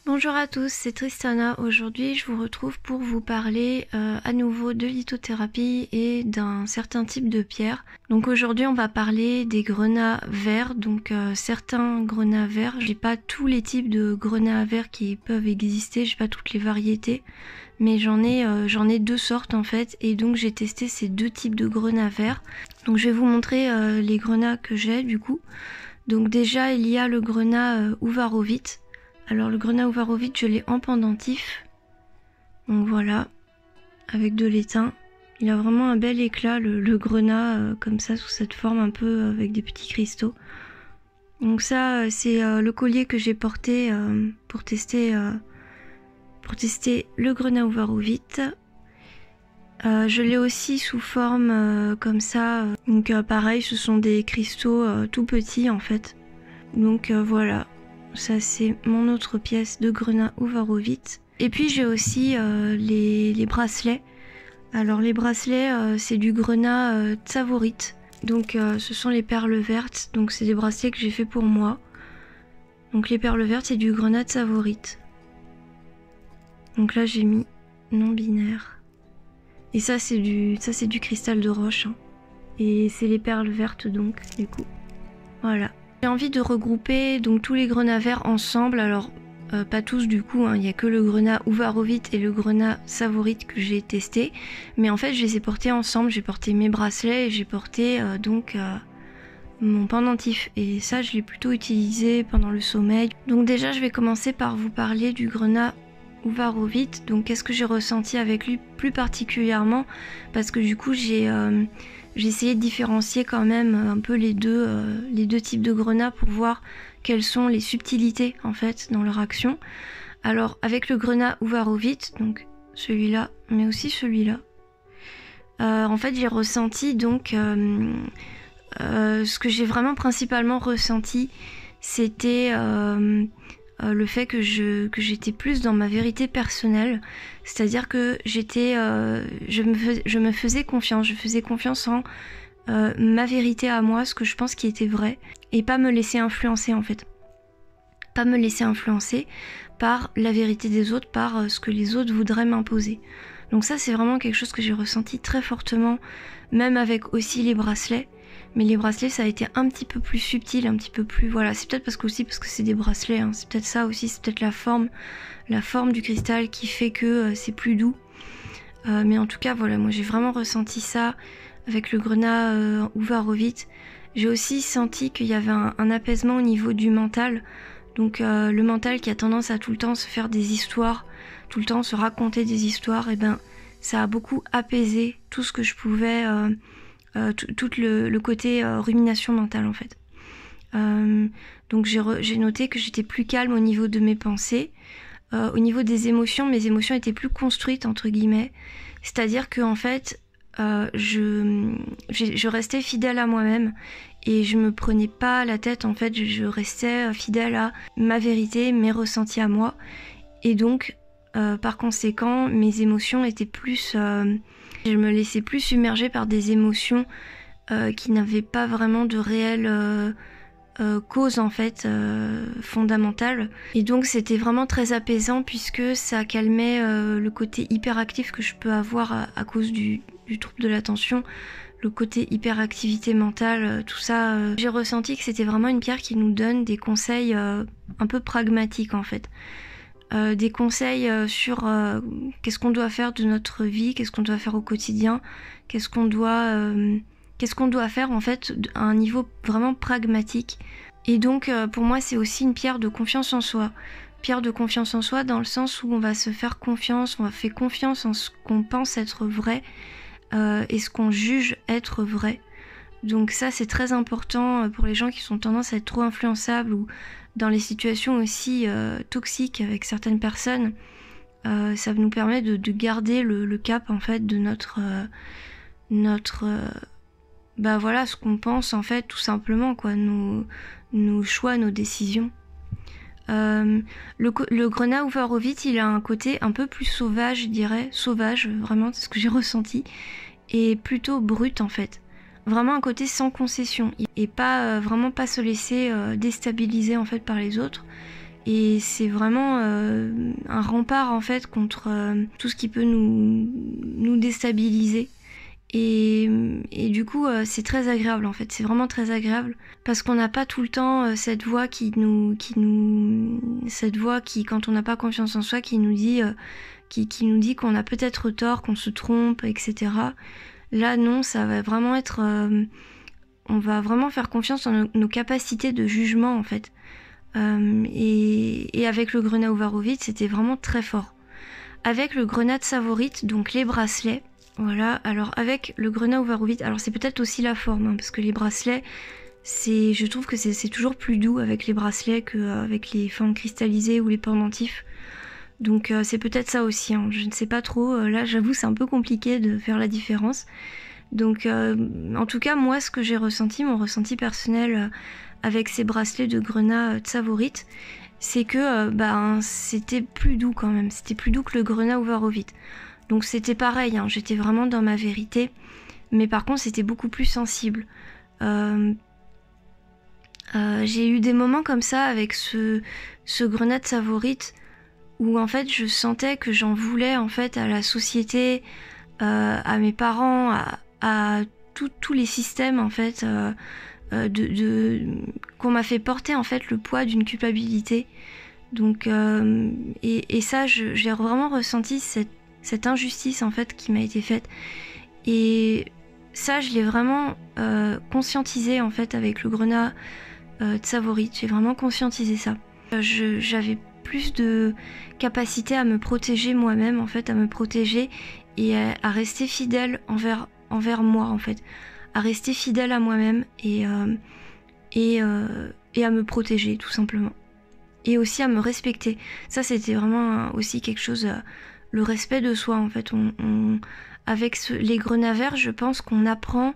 Bonjour à tous, c'est Tristana. Aujourd'hui, je vous retrouve pour vous parler à nouveau de lithothérapie et d'un certain type de pierre. Donc aujourd'hui, on va parler des grenats verts. Donc certains grenats verts, j'ai pas tous les types de grenats verts qui peuvent exister, j'ai pas toutes les variétés, mais j'en ai deux sortes en fait, et donc j'ai testé ces deux types de grenats verts. Donc je vais vous montrer les grenats que j'ai du coup. Donc déjà, il y a le grenat Uvarovite. Alors le grenat Uvarovite, je l'ai en pendentif, donc voilà, avec de l'étain. Il a vraiment un bel éclat, le grenat, comme ça, sous cette forme un peu avec des petits cristaux. Donc ça, c'est le collier que j'ai porté pour tester le grenat Uvarovite. Je l'ai aussi sous forme comme ça, donc pareil, ce sont des cristaux tout petits en fait. Donc voilà. Ça c'est mon autre pièce de grenat Uvarovite. Et puis j'ai aussi les bracelets. Alors les bracelets c'est du grenat Tsavorite. Donc ce sont les perles vertes. Donc c'est des bracelets que j'ai fait pour moi. Donc les perles vertes c'est du grenat Tsavorite. Donc là j'ai mis non binaire. Et ça c'est du cristal de roche. Hein. Et c'est les perles vertes donc du coup. Voilà. J'ai envie de regrouper donc tous les grenats verts ensemble, alors pas tous du coup, il n'y a que le grenat Uvarovite et le grenat Tsavorite que j'ai testé, mais en fait je les ai portés ensemble, j'ai porté mes bracelets et j'ai porté mon pendentif, et ça je l'ai plutôt utilisé pendant le sommeil. Donc déjà je vais commencer par vous parler du grenat Uvarovite. Donc qu'est-ce que j'ai ressenti avec lui plus particulièrement, parce que du coup j'ai essayé de différencier quand même un peu les deux types de grenats pour voir quelles sont les subtilités en fait dans leur action. Alors avec le grenat Uvarovite, donc celui-là, mais aussi celui-là, en fait j'ai ressenti donc ce que j'ai vraiment principalement ressenti, c'était le fait que j'étais plus dans ma vérité personnelle, c'est-à-dire que je me faisais confiance, je faisais confiance en ma vérité à moi, ce que je pense qui était vrai, et pas me laisser influencer en fait. Pas me laisser influencer par la vérité des autres, par ce que les autres voudraient m'imposer. Donc ça c'est vraiment quelque chose que j'ai ressenti très fortement, même avec aussi les bracelets. Mais les bracelets ça a été un petit peu plus subtil, un petit peu plus... Voilà, c'est peut-être parce que c'est des bracelets, hein. C'est peut-être ça aussi, c'est peut-être la forme du cristal qui fait que c'est plus doux. Mais en tout cas, voilà, moi j'ai vraiment ressenti ça avec le grenat Uvarovite. J'ai aussi senti qu'il y avait un apaisement au niveau du mental. Donc le mental qui a tendance à tout le temps se faire des histoires, tout le temps se raconter des histoires, et ben ça a beaucoup apaisé tout ce que je pouvais... tout le côté rumination mentale en fait. Donc j'ai noté que j'étais plus calme au niveau de mes pensées. Au niveau des émotions, mes émotions étaient plus construites entre guillemets. C'est-à-dire que en fait, je restais fidèle à moi-même et je me prenais pas la tête. En fait, je restais fidèle à ma vérité, mes ressentis à moi. Et donc, par conséquent, mes émotions étaient plus... je me laissais plus submerger par des émotions qui n'avaient pas vraiment de réelle cause en fait fondamentale. Et donc c'était vraiment très apaisant puisque ça calmait le côté hyperactif que je peux avoir à cause du trouble de l'attention, le côté hyperactivité mentale, tout ça. J'ai ressenti que c'était vraiment une pierre qui nous donne des conseils un peu pragmatiques en fait. Des conseils sur qu'est-ce qu'on doit faire de notre vie, qu'est-ce qu'on doit faire au quotidien, qu'est-ce qu'on doit faire en fait à un niveau vraiment pragmatique. Et donc pour moi c'est aussi une pierre de confiance en soi. Pierre de confiance en soi dans le sens où on va se faire confiance, on va faire confiance en ce qu'on pense être vrai et ce qu'on juge être vrai. Donc ça c'est très important pour les gens qui sont tendance à être trop influençables ou dans les situations aussi toxiques avec certaines personnes. Ça nous permet de garder le cap en fait de bah voilà, ce qu'on pense en fait tout simplement quoi, nos choix, nos décisions. Le grenat Uvarovite, il a un côté un peu plus sauvage, je dirais, sauvage, vraiment c'est ce que j'ai ressenti, et plutôt brut en fait. Vraiment un côté sans concession et pas vraiment pas se laisser déstabiliser en fait par les autres. Et c'est vraiment un rempart en fait contre tout ce qui peut nous déstabiliser. Et du coup, c'est très agréable en fait. C'est vraiment très agréable parce qu'on n'a pas tout le temps cette voix cette voix qui, quand on n'a pas confiance en soi, qui nous dit qu'on a peut-être tort, qu'on se trompe, etc. Là, non, ça va vraiment être, on va vraiment faire confiance en nos capacités de jugement en fait. Et avec le grenat Uvarovite, c'était vraiment très fort. Avec le grenat Tsavorite, donc les bracelets, voilà. Alors avec le grenat Uvarovite, alors c'est peut-être aussi la forme, parce que les bracelets, je trouve que c'est toujours plus doux avec les bracelets qu'avec les formes cristallisées ou les pendentifs. Donc c'est peut-être ça aussi, hein. Je ne sais pas trop. Là, j'avoue, c'est un peu compliqué de faire la différence. Donc en tout cas, moi, ce que j'ai ressenti, mon ressenti personnel avec ces bracelets de grenat Tsavorite, c'est que c'était plus doux quand même. C'était plus doux que le grenat Uvarovite. Donc c'était pareil, hein, j'étais vraiment dans ma vérité. Mais par contre, c'était beaucoup plus sensible. J'ai eu des moments comme ça avec ce grenat Tsavorite où en fait je sentais que j'en voulais en fait à la société, à mes parents, à tous les systèmes en fait qu'on m'a fait porter en fait le poids d'une culpabilité. Donc et ça j'ai vraiment ressenti cette injustice en fait qui m'a été faite, et ça je l'ai vraiment conscientisé en fait avec le grenat Tsavorite. J'ai vraiment conscientisé ça. J'avais plus de capacité à me protéger moi-même en fait, à me protéger et à rester fidèle envers moi en fait, à rester fidèle à moi-même et à me protéger tout simplement, et aussi à me respecter. Ça c'était vraiment aussi quelque chose, le respect de soi en fait. Avec les grenats verts, je pense qu'on apprend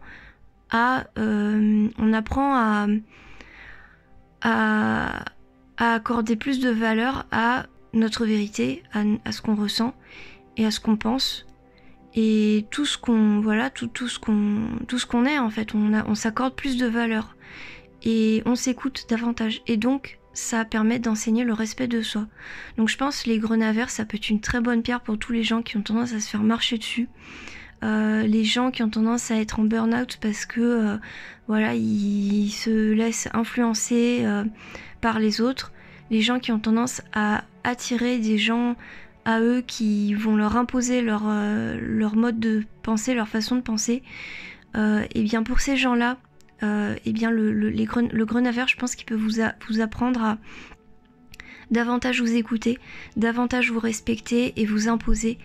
à accorder plus de valeur à notre vérité, à ce qu'on ressent et à ce qu'on pense, et tout ce qu'on est en fait. On s'accorde plus de valeur et on s'écoute davantage, et donc ça permet d'enseigner le respect de soi. Donc je pense que les grenats verts, ça peut être une très bonne pierre pour tous les gens qui ont tendance à se faire marcher dessus, les gens qui ont tendance à être en burn-out parce que ils se laissent influencer par les autres, les gens qui ont tendance à attirer des gens à eux qui vont leur imposer leur mode de penser, leur façon de penser. Et bien pour ces gens-là, le grenat vert, je pense qu'il peut vous apprendre à davantage vous écouter, davantage vous respecter et vous imposer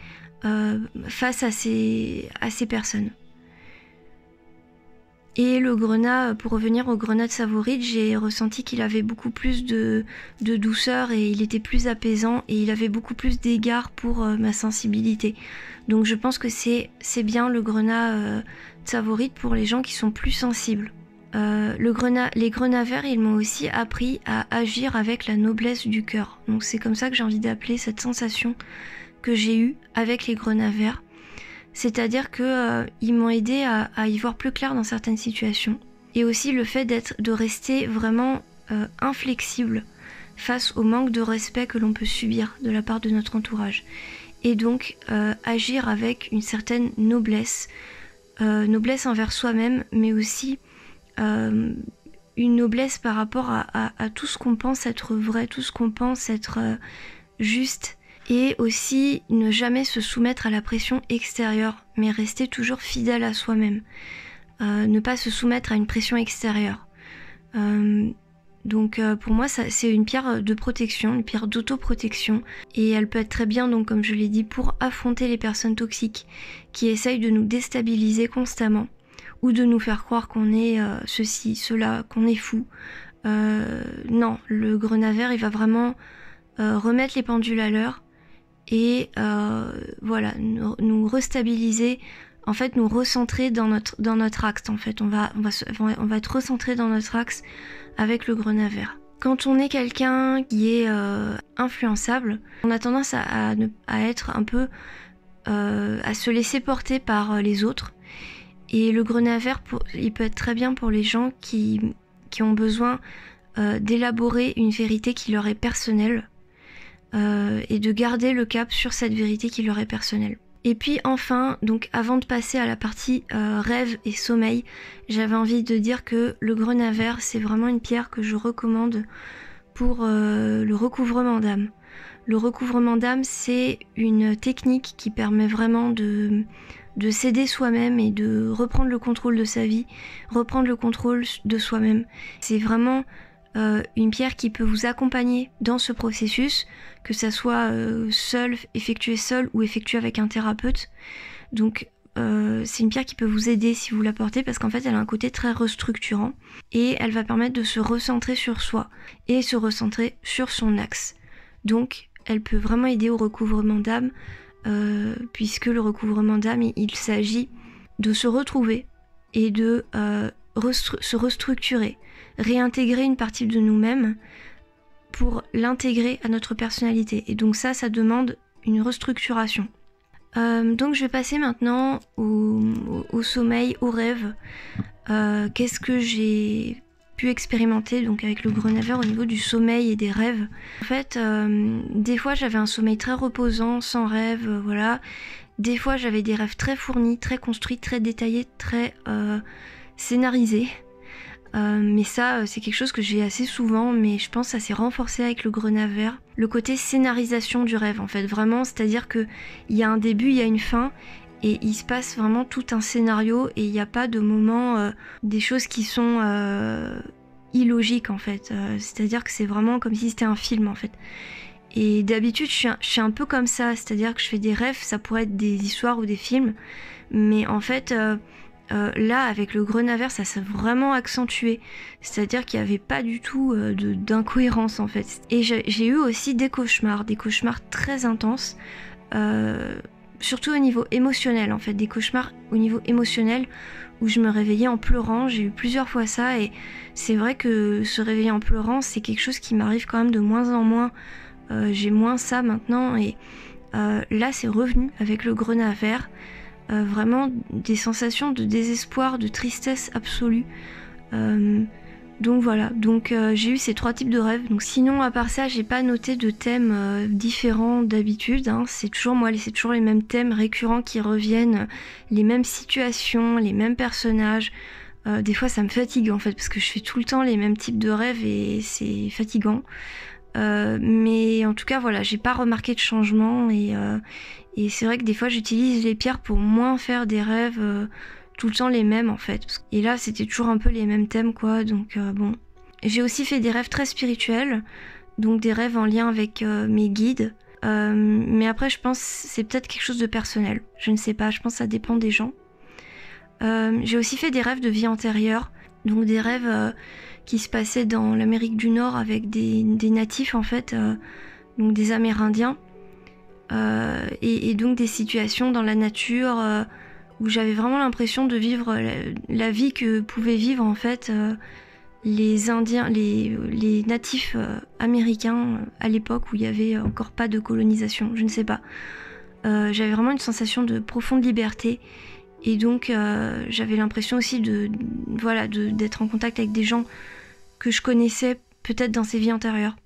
face à ces personnes. Et le grenat, pour revenir au grenat Tsavorite, j'ai ressenti qu'il avait beaucoup plus de douceur, et il était plus apaisant, et il avait beaucoup plus d'égard pour ma sensibilité. Donc je pense que c'est bien le grenat Tsavorite pour les gens qui sont plus sensibles. Les grenats verts, ils m'ont aussi appris à agir avec la noblesse du cœur. Donc c'est comme ça que j'ai envie d'appeler cette sensation que j'ai eue avec les grenats verts. C'est-à-dire que ils m'ont aidé à y voir plus clair dans certaines situations. Et aussi le fait de rester vraiment inflexible face au manque de respect que l'on peut subir de la part de notre entourage. Et donc agir avec une certaine noblesse envers soi-même, mais aussi une noblesse par rapport à tout ce qu'on pense être vrai, tout ce qu'on pense être juste. Et aussi ne jamais se soumettre à la pression extérieure, mais rester toujours fidèle à soi-même. Ne pas se soumettre à une pression extérieure. Donc pour moi, c'est une pierre de protection, une pierre d'autoprotection. Et elle peut être très bien, donc comme je l'ai dit, pour affronter les personnes toxiques qui essayent de nous déstabiliser constamment, ou de nous faire croire qu'on est ceci, cela, qu'on est fou. Non, le grenat vert, il va vraiment remettre les pendules à l'heure, et nous restabiliser, en fait nous recentrer dans notre axe. En fait on va être recentré dans notre axe avec le grenat vert. Quand on est quelqu'un qui est influençable, on a tendance à être un peu à se laisser porter par les autres, et le grenat vert il peut être très bien pour les gens qui ont besoin d'élaborer une vérité qui leur est personnelle et de garder le cap sur cette vérité qui leur est personnelle. Et puis enfin, donc avant de passer à la partie rêve et sommeil, j'avais envie de dire que le grenat vert, c'est vraiment une pierre que je recommande pour le recouvrement d'âme. Le recouvrement d'âme, c'est une technique qui permet vraiment de s'aider soi-même et de reprendre le contrôle de sa vie, reprendre le contrôle de soi-même. C'est vraiment une pierre qui peut vous accompagner dans ce processus, que ça soit effectué seul ou effectué avec un thérapeute. Donc c'est une pierre qui peut vous aider si vous la portez, parce qu'en fait elle a un côté très restructurant et elle va permettre de se recentrer sur soi et se recentrer sur son axe. Donc elle peut vraiment aider au recouvrement d'âme, puisque le recouvrement d'âme, il s'agit de se retrouver et de se restructurer, réintégrer une partie de nous-mêmes pour l'intégrer à notre personnalité. Et donc ça demande une restructuration. Donc je vais passer maintenant au sommeil, au rêve. Qu'est-ce que j'ai pu expérimenter donc avec le grenat vert au niveau du sommeil et des rêves. En fait, des fois j'avais un sommeil très reposant, sans rêve, voilà. Des fois j'avais des rêves très fournis, très construits, très détaillés, très scénarisés. Mais ça, c'est quelque chose que j'ai assez souvent, mais je pense que ça s'est renforcé avec le grenat vert. Le côté scénarisation du rêve, en fait, vraiment, c'est-à-dire qu'il y a un début, il y a une fin, et il se passe vraiment tout un scénario, et il n'y a pas de moment, des choses qui sont illogiques, en fait. C'est-à-dire que c'est vraiment comme si c'était un film, en fait. Et d'habitude, je suis un peu comme ça, c'est-à-dire que je fais des rêves, ça pourrait être des histoires ou des films, mais en fait... là, avec le grenat vert, ça s'est vraiment accentué. C'est-à-dire qu'il n'y avait pas du tout d'incohérence, en fait. Et j'ai eu aussi des cauchemars très intenses, surtout au niveau émotionnel, en fait. Des cauchemars au niveau émotionnel, où je me réveillais en pleurant. J'ai eu plusieurs fois ça, et c'est vrai que se réveiller en pleurant, c'est quelque chose qui m'arrive quand même de moins en moins. J'ai moins ça maintenant, et là, c'est revenu avec le grenat vert. Vraiment des sensations de désespoir, de tristesse absolue. Donc voilà, j'ai eu ces 3 types de rêves. Donc sinon, à part ça, j'ai pas noté de thèmes différents d'habitude, hein. C'est toujours les mêmes thèmes récurrents qui reviennent, les mêmes situations, les mêmes personnages. Des fois ça me fatigue en fait, parce que je fais tout le temps les mêmes types de rêves et c'est fatigant. Mais en tout cas voilà, j'ai pas remarqué de changement, et c'est vrai que des fois j'utilise les pierres pour moins faire des rêves tout le temps les mêmes en fait. Et là c'était toujours un peu les mêmes thèmes quoi, donc bon. J'ai aussi fait des rêves très spirituels, donc des rêves en lien avec mes guides. Mais après je pense que c'est peut-être quelque chose de personnel, je ne sais pas, je pense que ça dépend des gens. J'ai aussi fait des rêves de vie antérieure, donc des rêves qui se passaient dans l'Amérique du Nord avec des natifs en fait, donc des Amérindiens, et donc des situations dans la nature où j'avais vraiment l'impression de vivre la vie que pouvaient vivre en fait les Indiens, les natifs américains à l'époque où il n'y avait encore pas de colonisation, je ne sais pas. J'avais vraiment une sensation de profonde liberté. Et donc j'avais l'impression aussi d'être en contact avec des gens que je connaissais peut-être dans ces vies antérieures.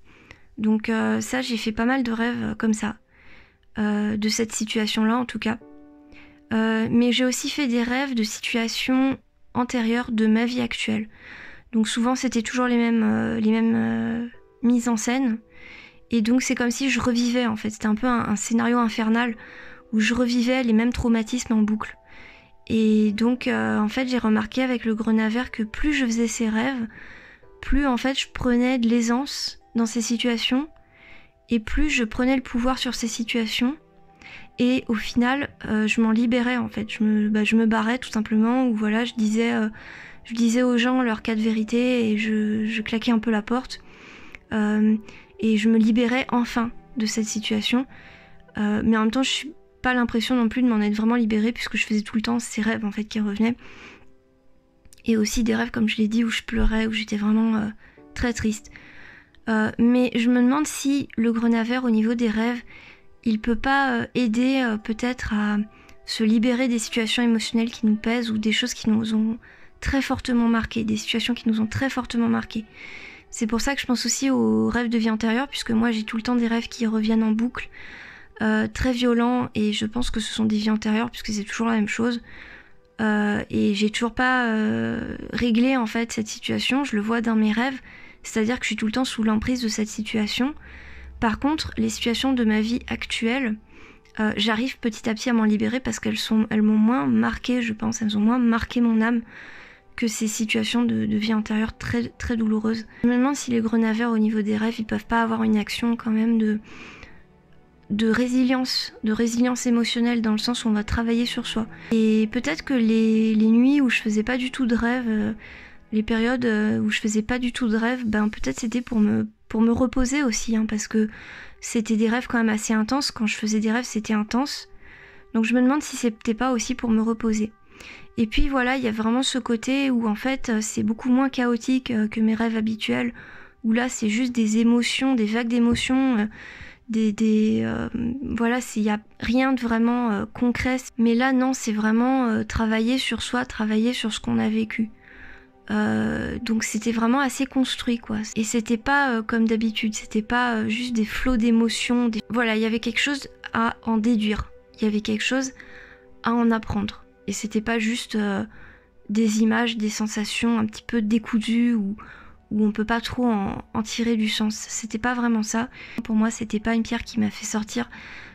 Donc ça, j'ai fait pas mal de rêves comme ça, de cette situation-là en tout cas. Mais j'ai aussi fait des rêves de situations antérieures de ma vie actuelle. Donc souvent c'était toujours les mêmes mises en scène. Et donc c'est comme si je revivais en fait. C'était un peu un scénario infernal où je revivais les mêmes traumatismes en boucle. Et donc en fait j'ai remarqué avec le grenat vert que plus je faisais ces rêves, plus en fait je prenais de l'aisance dans ces situations, et plus je prenais le pouvoir sur ces situations, et au final je m'en libérais en fait. Je me barrais tout simplement, ou voilà, je disais aux gens leur cas de vérité, et je claquais un peu la porte, et je me libérais enfin de cette situation, mais en même temps je suis pas l'impression non plus de m'en être vraiment libérée, puisque je faisais tout le temps ces rêves en fait qui revenaient, et aussi des rêves comme je l'ai dit où je pleurais, où j'étais vraiment très triste. Mais je me demande si le grenat vert au niveau des rêves, il peut pas aider peut-être à se libérer des situations émotionnelles qui nous pèsent, ou des choses qui nous ont très fortement marquées, des situations qui nous ont très fortement marquées. C'est pour ça que je pense aussi aux rêves de vie antérieure, puisque moi j'ai tout le temps des rêves qui reviennent en boucle, très violents, et je pense que ce sont des vies antérieures, puisque c'est toujours la même chose. Et j'ai toujours pas réglé en fait cette situation, je le vois dans mes rêves, c'est-à-dire que je suis tout le temps sous l'emprise de cette situation. Par contre, les situations de ma vie actuelle, j'arrive petit à petit à m'en libérer parce elles m'ont moins marqué, je pense, elles ont moins marqué mon âme que ces situations de vie antérieure très, très douloureuses. Je me demande si les grenaveurs au niveau des rêves, ils peuvent pas avoir une action quand même de résilience émotionnelle, dans le sens où on va travailler sur soi. Et peut-être que les nuits où je faisais pas du tout de rêve, les périodes où je faisais pas du tout de rêve, ben peut-être c'était pour me reposer aussi, hein, parce que c'était des rêves quand même assez intenses. Quand je faisais des rêves, c'était intense. Donc je me demande si c'était pas aussi pour me reposer. Et puis voilà, il y a vraiment ce côté où en fait c'est beaucoup moins chaotique que mes rêves habituels, où là c'est juste des émotions, des vagues d'émotions, voilà, il n'y a rien de vraiment concret. Mais là non, c'est vraiment travailler sur soi, travailler sur ce qu'on a vécu. Donc c'était vraiment assez construit, quoi. Et c'était pas comme d'habitude, c'était pas juste des flots d'émotions. Voilà, il y avait quelque chose à en déduire, il y avait quelque chose à en apprendre. Et c'était pas juste des images, des sensations un petit peu décousues où on peut pas trop en tirer du sens. C'était pas vraiment ça. Pour moi, c'était pas une pierre qui m'a fait sortir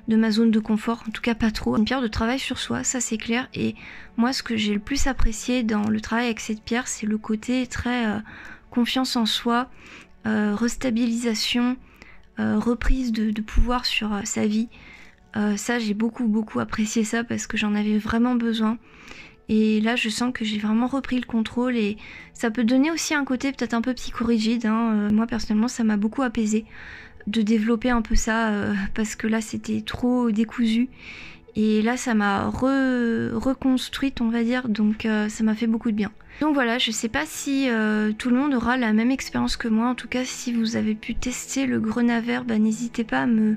de ma zone de confort, en tout cas pas trop. Une pierre de travail sur soi, ça c'est clair. Et moi, ce que j'ai le plus apprécié dans le travail avec cette pierre, c'est le côté très confiance en soi, restabilisation, reprise de pouvoir sur sa vie. Ça, j'ai beaucoup apprécié ça parce que j'en avais vraiment besoin. Et là, je sens que j'ai vraiment repris le contrôle, et ça peut donner aussi un côté peut-être un peu psychorigide, hein. Moi, personnellement, ça m'a beaucoup apaisé de développer un peu ça, parce que là, c'était trop décousu. Et là, ça m'a reconstruite, on va dire, donc ça m'a fait beaucoup de bien. Donc voilà, je sais pas si tout le monde aura la même expérience que moi. En tout cas, si vous avez pu tester le Grenaver, bah, n'hésitez pas à me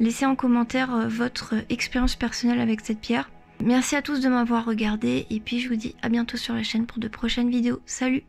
laisser en commentaire votre expérience personnelle avec cette pierre. Merci à tous de m'avoir regardé, et puis je vous dis à bientôt sur la chaîne pour de prochaines vidéos. Salut!